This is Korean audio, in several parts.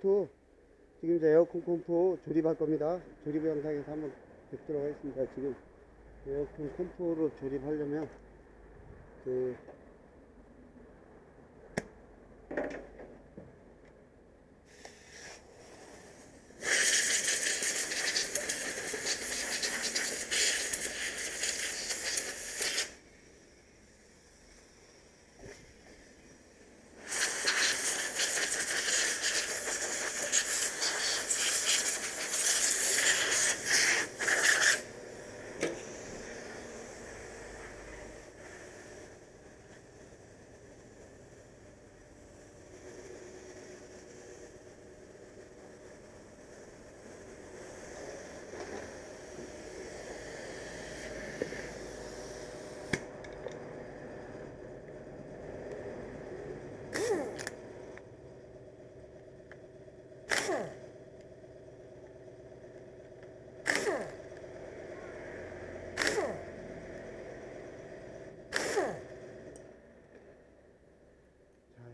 또 지금 이제 에어컨 컴포 조립할 겁니다. 조립 영상에서 한번 뵙도록 하겠습니다. 지금 에어컨 컴포로 조립하려면 그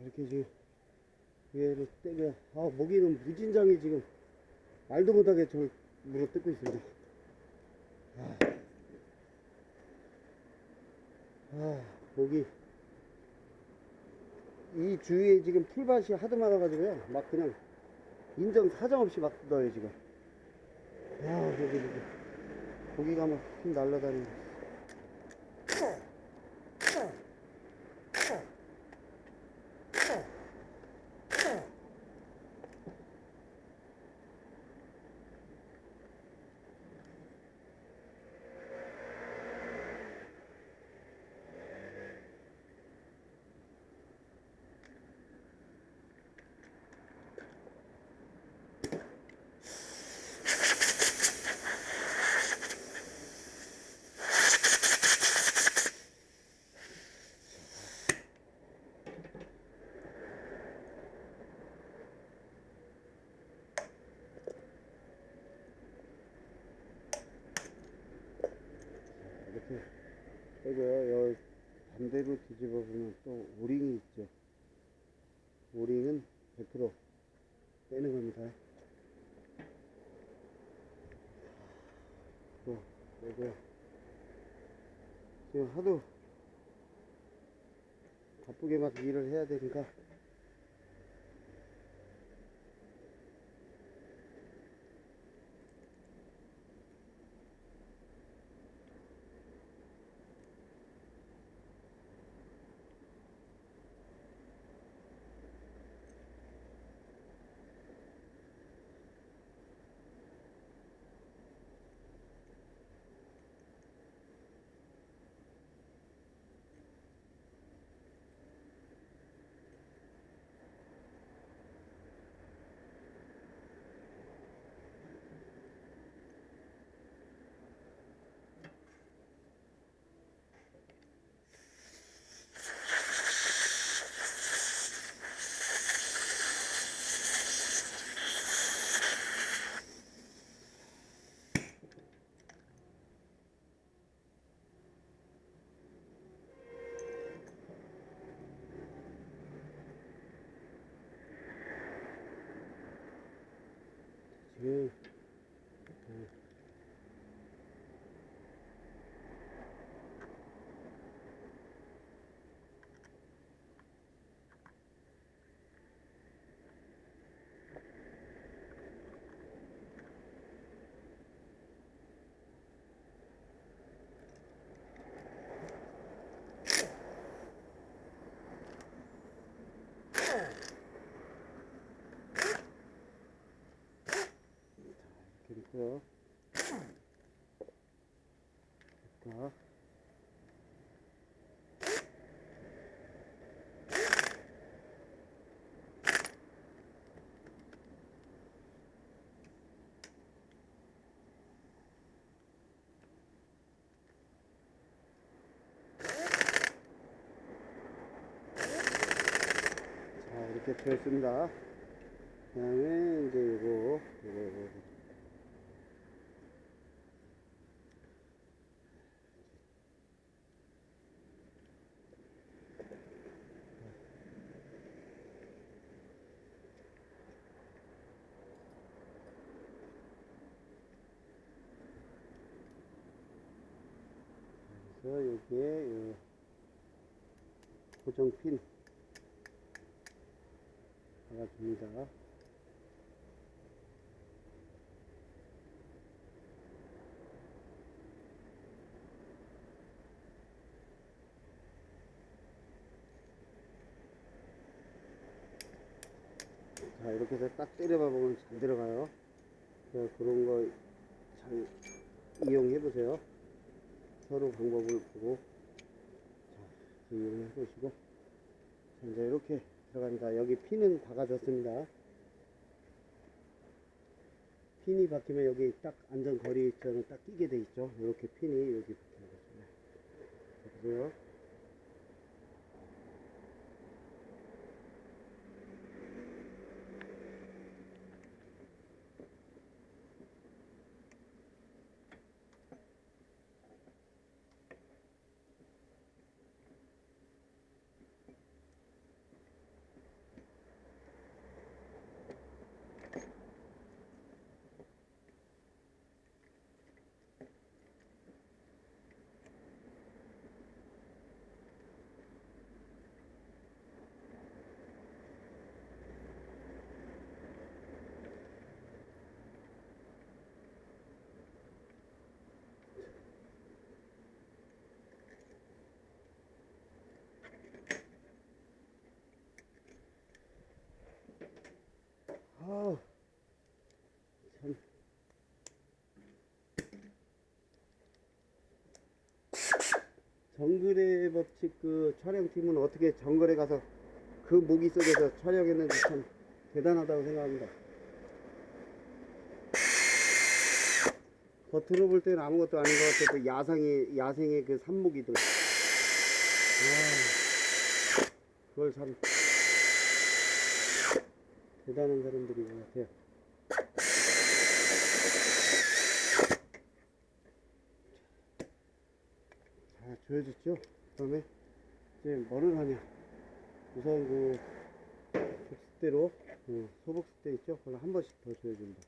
이렇게 지금 위에를 떼면 모기는 무진장이 지금 말도 못하게 저를 물어뜯고 있습니다. 모기 이 주위에 지금 풀밭이 하도 많아가지고요, 막 그냥 인정 사정없이 막 넣어요 지금. 여기 모기가 막 휙 날아다니고. 이렇게 빼고요. 반대로 뒤집어 보면 또 오링이 있죠. 오링은 100% 빼는 겁니다. 또 빼고요. 지금 하도 바쁘게 막 일을 해야 되니까 지금 이렇게 됐고요. 자, 이렇게 되었습니다. 그 다음에 이제 이거 여기에 고정핀 박아줍니다. 자, 이렇게 해서 딱 때려봐 보면 잘 들어가요. 그런 거 잘 이용해 보세요. 서로 방법을 보고 자, 이용해 보시고 자, 이제 이렇게 들어갑니다. 여기 핀은 박아줬습니다. 핀이 박히면 여기 딱 안전거리처럼 딱 끼게 돼 있죠. 이렇게 핀이 여기 박히는 거죠. 보세요. 아우, 참. 정글의 법칙 그 촬영팀은 어떻게 정글에 가서 그 모기 속에서 촬영했는지 참 대단하다고 생각합니다. 겉으로 볼 때는 아무것도 아닌 것 같아도 야생의 그 산모기들. 그걸 참 대단한 사람들인 것 같아요. 자, 조여졌죠? 그 다음에 이제 뭐를 하냐. 우선 그 족싯대로 소복싯대 있죠? 그걸 한 번씩 더 조여줍니다.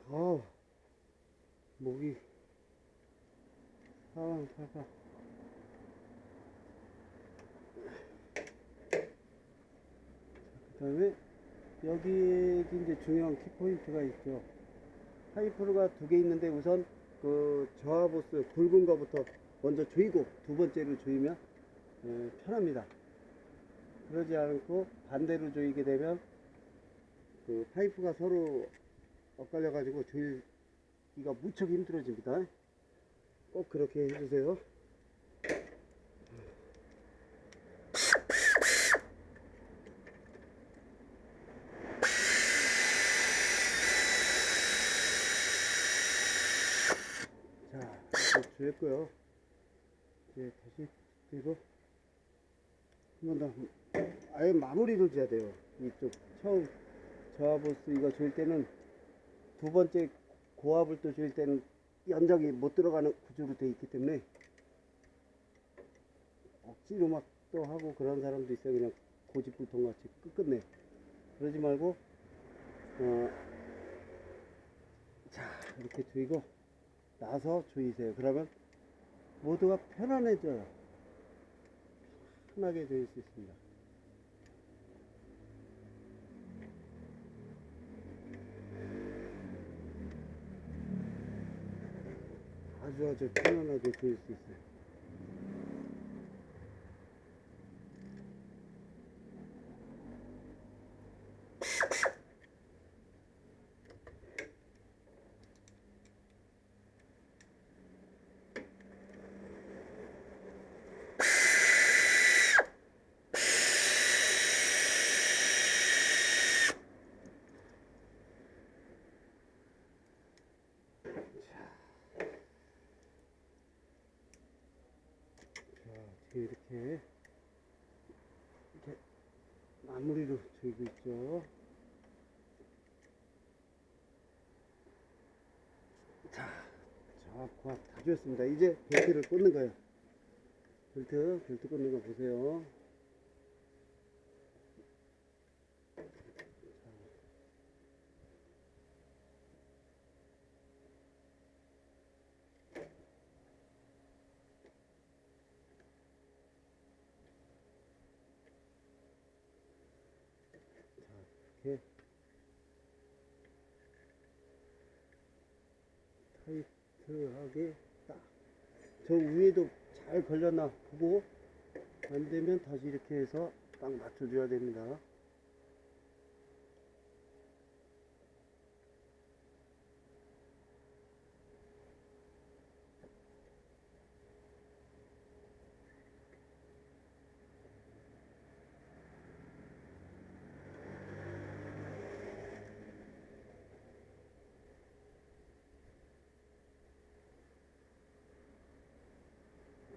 아우, 목이 사방 사방. 그 다음에 여기 이제 중요한 키포인트가 있죠. 파이프가 두 개 있는데 우선 그 저하보스 굵은 거부터 먼저 조이고 두 번째로 조이면 편합니다. 그러지 않고 반대로 조이게 되면 그 파이프가 서로 엇갈려 가지고 조이기가 무척 힘들어집니다. 꼭 그렇게 해주세요. 자, 이제 조였고요. 이제 다시 그리고 한 번 더 아예 마무리를 줘야 돼요. 이쪽 처음 저하보스 이거 조일 때는 두 번째 고압을 또 조일 때는 연장이 못 들어가는 구조로 되어 있기 때문에 억지로 막 또 하고 그런 사람도 있어요. 그냥 고집불통 같이 끝끝내. 그러지 말고 자, 이렇게 조이고 나서 조이세요. 그러면 모두가 편안해져요. 편하게 조일 수 있습니다. 아주 편안하게 조일 수 있어요. 이렇게 마무리로 조이고 있죠. 자, 고압 다 조였습니다. 이제 벨트를 꽂는 거예요. 벨트 꽂는 거 보세요. 이렇게 타이트하게 딱. 저 위에도 잘 걸렸나 보고, 안 되면 다시 이렇게 해서 딱 맞춰줘야 됩니다.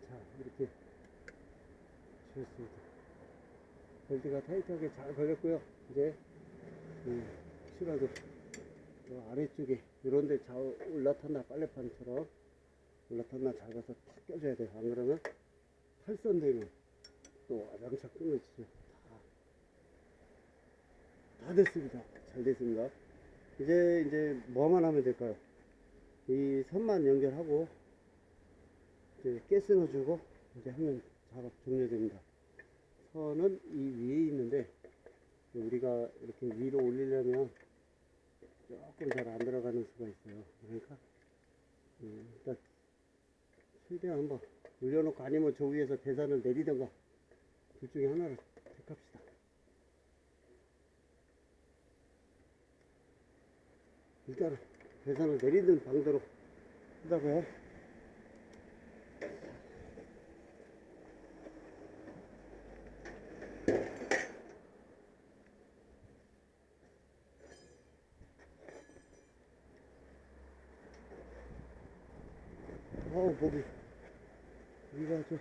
자, 이렇게 주었습니다. 벨트가 타이트하게 잘 걸렸고요. 이제 혹시라도 아래쪽에 이런데 올라탔나, 빨래판처럼 올라탔나 잘 가서 탁 껴줘야 돼요. 안 그러면 탈선되면 또 와장창 끊어지죠. 다 됐습니다. 잘 됐습니다. 이제 뭐만 하면 될까요? 이 선만 연결하고 이제 가스 넣어주고 이제 하면 작업 종료됩니다. 선은 이 위에 있는데 우리가 이렇게 위로 올리려면 조금 잘 안 들어가는 수가 있어요. 그러니까 일단 최대한 한번 올려놓고, 아니면 저 위에서 배선을 내리던가 둘 중에 하나를 택합시다. 일단은 배선을 내리는 방도로 하다고요. 여기가 저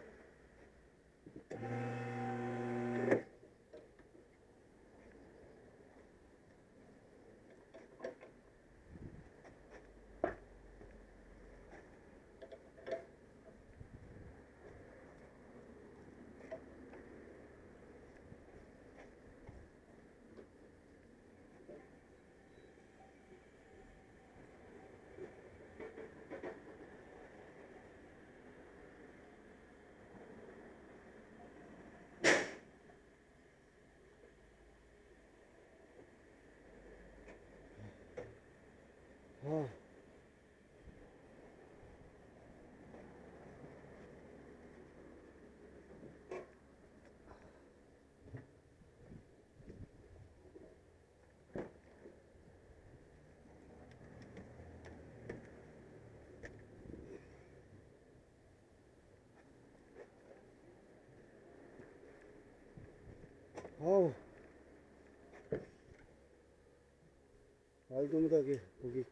말도 못하게 목이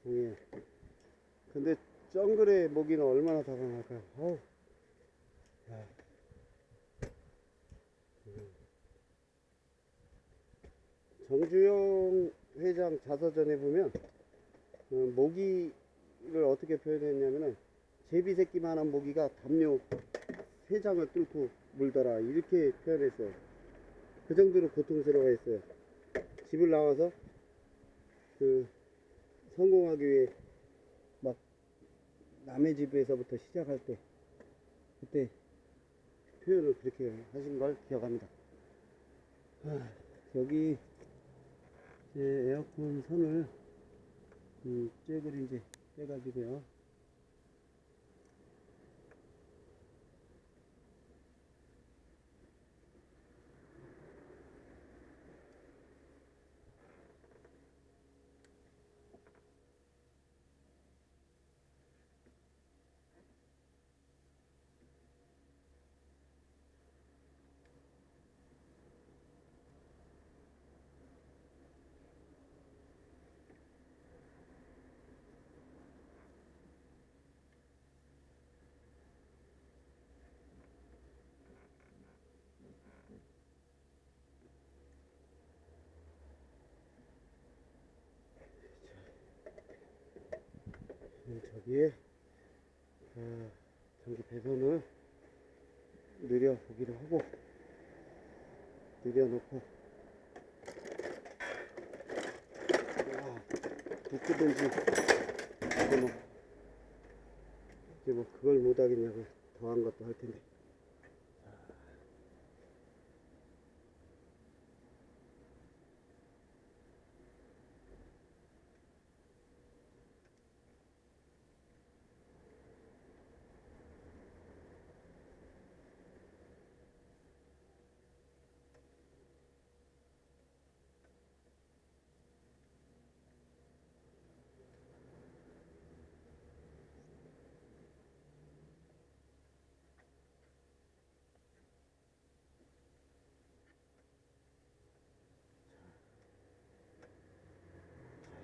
강해요. 근데 정글의 모기는 얼마나 더 강할까요? 정주영 회장 자서전에 보면 모기를 어떻게 표현했냐면은 제비새끼만한 모기가 담요 3장을 뚫고 물더라, 이렇게 표현했어요. 그 정도로 고통스러워했어요. 집을 나와서 성공하기 위해 막 남의 집에서부터 시작할 때 그때 표현을 그렇게 하신 걸 기억합니다. 여기 이제 에어컨 선을 잭을 이제 빼가지고요. 여기에 전기 배선을 늘려보기로 하고 늘려놓고 묶든지 이제 뭐 그걸 못하겠냐고 더한 것도 할 텐데.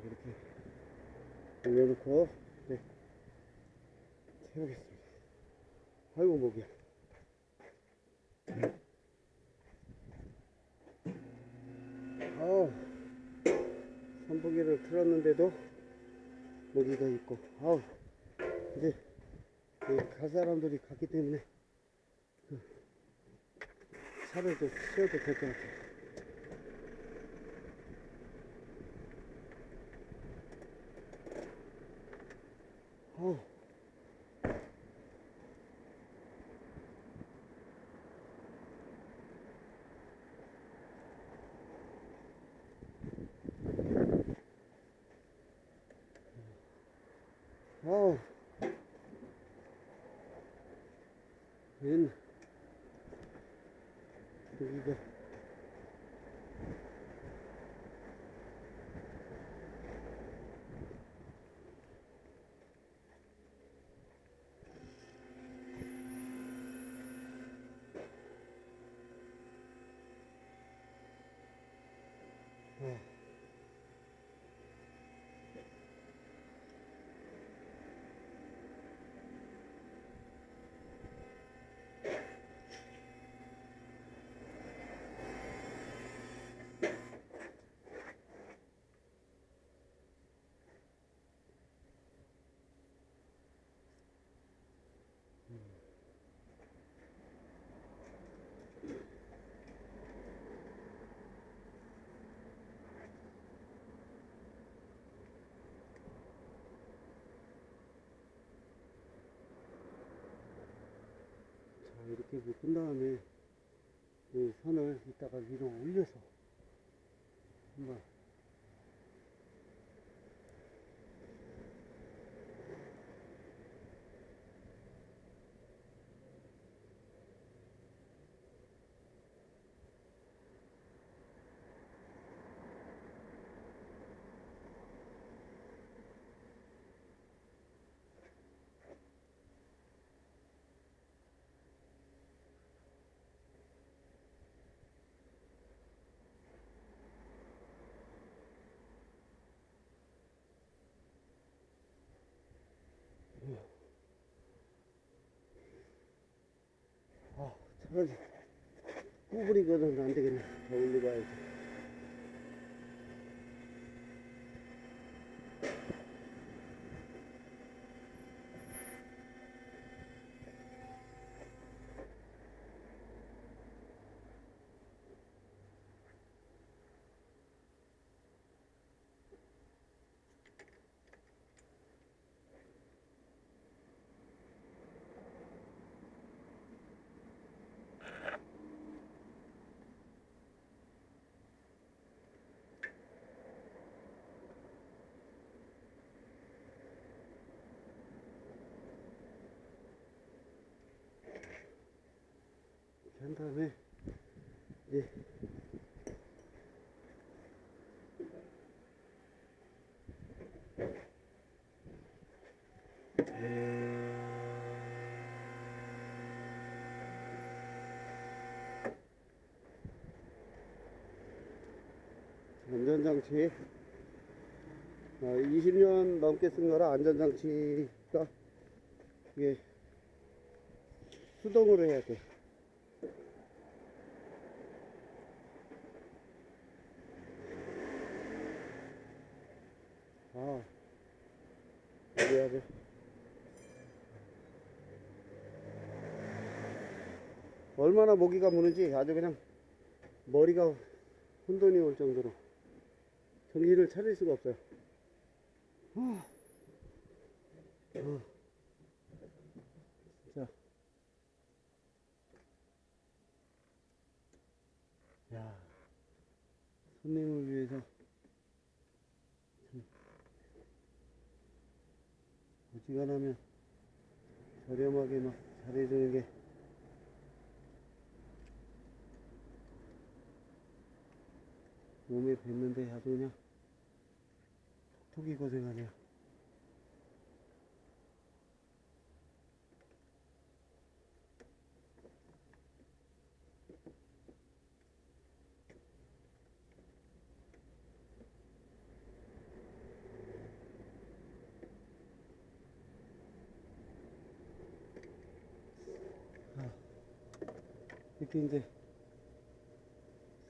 이렇게 올려놓고 채우겠습니다. 아이고 목이야. 선풍기를 틀었는데도 모기가 있고 이제 갈 사람들이 갔기 때문에 차를 좀 쉬어도 될 것 같아요. 여기가 이렇게 묶은 다음에 이 선을 이따가 위로 올려서 한번 차라리 구부리거든 안 되겠네. 더 올려봐야지. 한 다음에 이제 안전장치 20년 넘게 쓴 거라 안전장치가 이게 수동으로 해야 돼. 그래야지. 얼마나 모기가 무는지 아주 그냥 머리가 혼돈이 올 정도로 정신을 차릴 수가 없어요. 진짜. 야, 손님을 위해서 어지간하면 저렴하게 막 잘해주는 게 몸에 뱉는데 아주 그냥 톡톡이 고생하네요. 이렇게 이제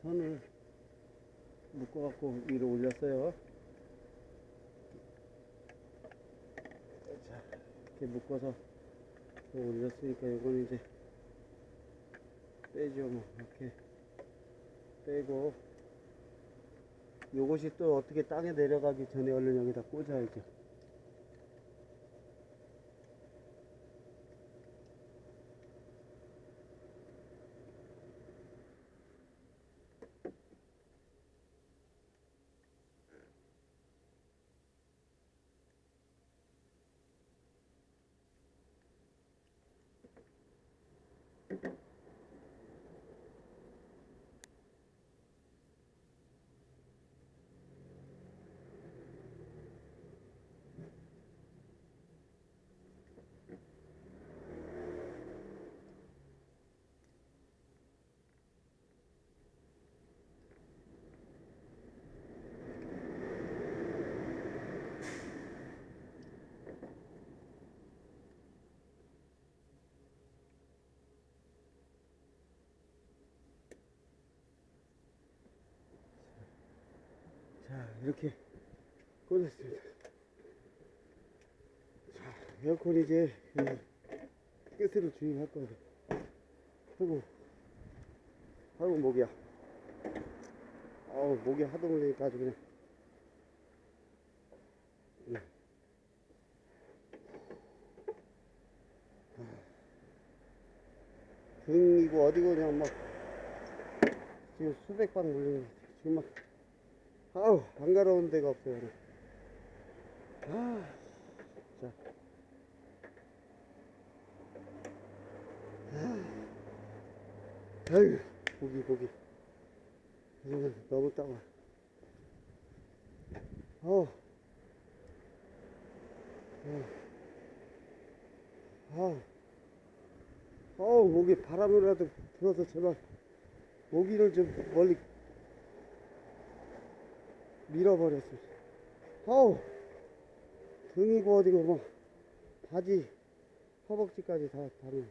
선을 묶어갖고 위로 올렸어요. 자, 이렇게 묶어서 올렸으니까 이거는 이제 빼죠. 뭐 이렇게 빼고, 요것이 또 어떻게 땅에 내려가기 전에 얼른 여기다 꽂아야죠. 자, 이렇게 꽂았습니다. 자, 에어컨이 이제 끝으로 주행할 거거든. 아이고 목이야. 아우, 목이 하도 물리니까 아주 그냥. 등이고 어디고 그냥 막 지금 수백 방 물리는 것 같아. 지금 막 아우, 반가러운 데가 없어요. 아, 자. 아유, 보기. 너무 따가. 목이 바람이라도 불어서 제발 모기를 좀 멀리 밀어버렸어. 등이고 어디고 뭐 바지 허벅지까지 다 다네.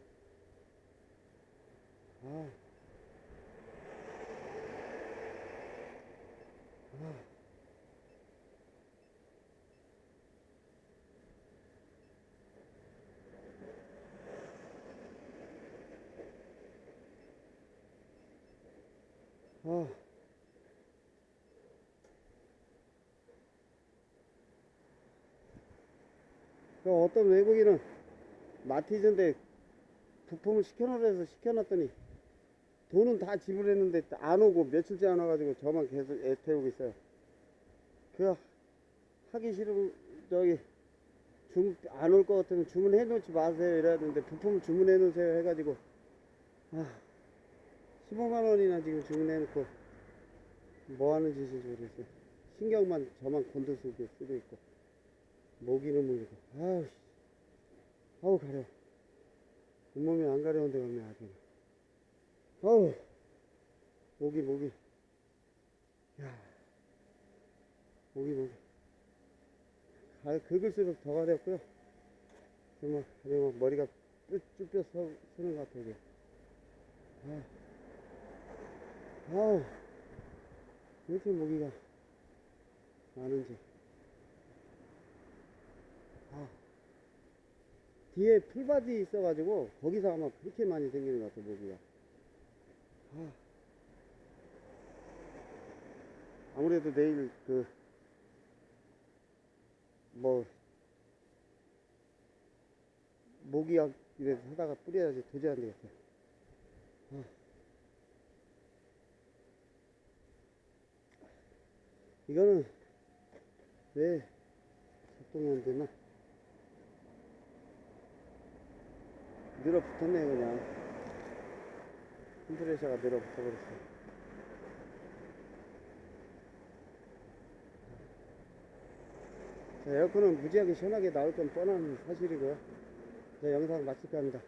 어떤 외국인은 마티즈인데 부품을 시켜놓으래서 시켜놨더니 돈은 다 지불했는데 안 오고 며칠째 안 와가지고 저만 계속 애태우고 있어요. 그 하기 싫으면 저기 안 올 것 같으면 주문해 놓지 마세요 이래야 되는데, 부품을 주문해 놓으세요 해가지고 15만 원이나 지금 주문해 놓고 뭐 하는 짓인지 모르겠어요. 신경만 저만 곤두서게 쓰고 있고 모기는 물리고 아우 가려. 온몸이 안 가려운데 가면 아주 모기. 야, 모기. 긁을수록 더 가렵고요. 정말 머리가 쭈뼛 서는 것 같아요. 왜 이렇게 모기가 많은지. 뒤에 풀밭이 있어가지고 거기서 아마 그렇게 많이 생기는 것 같아요, 모기가. 아무래도 내일 뭐 모기약 이래서 하다가 뿌려야지 도저히 안 되겠어. 이거는 왜 작동이 안 되나? 늘어붙었네 그냥. 컴프레셔가 늘어붙어 버렸어. 자, 에어컨은 무지하게 시원하게 나올 건 뻔한 사실이고요. 자, 영상 마칠까 합니다.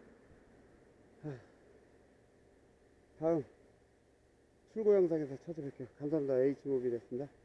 다음 출고 영상에서 찾아뵐게요. 감사합니다. H모빌이었습니다.